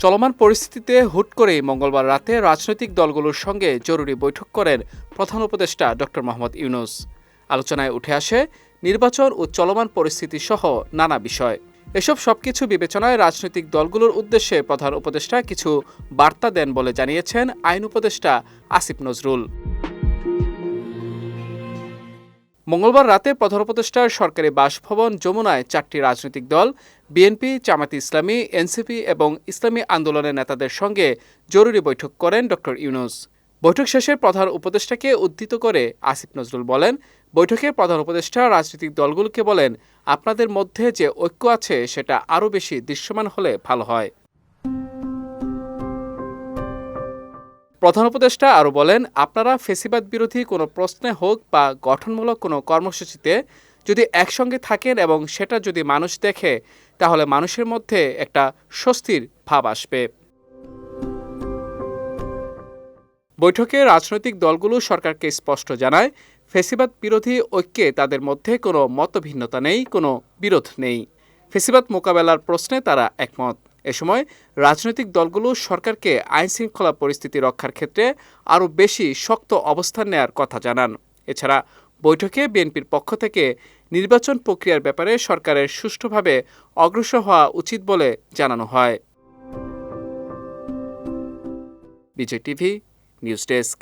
চলমান পরিস্থিতিতে হুট করেই মঙ্গলবার রাতে রাজনৈতিক দলগুলোর সঙ্গে জরুরি বৈঠক করেন প্রধান উপদেষ্টা ড. মোহাম্মদ ইউনূস। আলোচনায় উঠে আসে নির্বাচন ও চলমান পরিস্থিতি সহ নানা বিষয়। এসব সবকিছু বিবেচনায় রাজনৈতিক দলগুলোর উদ্দেশ্যে প্রধান উপদেষ্টা কিছু বার্তা দেন বলে জানিয়েছেন আইন উপদেষ্টা আসিফ নজরুল। মঙ্গলবার রাতে প্রধান উপদেষ্টার সরকারি বাসভবন যমুনায় 4টি রাজনৈতিক দল বিএনপি, জামায়াতে ইসলামী, এনসিপি এবং ইসলামী আন্দোলনের নেতাদের সঙ্গে জরুরি বৈঠক করেন ড. ইউনূস। বৈঠক শেষে প্রধান উপদেষ্টাকে উদ্ধৃত করে আসিফ নজরুল বলেন, বৈঠকে প্রধান উপদেষ্টা রাজনৈতিক দলগুলোকে বলেন, আপনাদের মধ্যে যে ঐক্য আছে সেটা আরও বেশি দৃশ্যমান হলে ভালো হয়। প্রধান উপদেষ্টা আরও বলেন, আপনারা ফ্যাসিবাদ বিরোধী কোনো প্রশ্নে হোক বা গঠনমূলক কোনো কর্মসূচিতে যদি একসঙ্গে থাকেন এবং সেটা যদি মানুষ দেখে, তাহলে মানুষের মধ্যে একটা স্বস্তির ভাব আসবে। বৈঠকে রাজনৈতিক দলগুলো সরকারকে স্পষ্ট জানায়, ফ্যাসিবাদ বিরোধী ঐক্যে তাদের মধ্যে কোনো মতভিন্নতা নেই, কোনো বিরোধ নেই। ফ্যাসিবাদ মোকাবেলার প্রশ্নে তারা একমত। এ সময় রাজনৈতিক দলগুলো সরকারকে আইনশৃঙ্খলা পরিস্থিতি রক্ষার ক্ষেত্রে আরও বেশি শক্ত অবস্থান নেয়ার কথা জানান। এছাড়া বৈঠকে বিএনপির পক্ষ থেকে নির্বাচন প্রক্রিয়ার ব্যাপারে সরকারের সুষ্ঠুভাবে অগ্রসর হওয়া উচিত বলে জানানো হয়। বিজয় টিভি নিউজ ডেস্ক।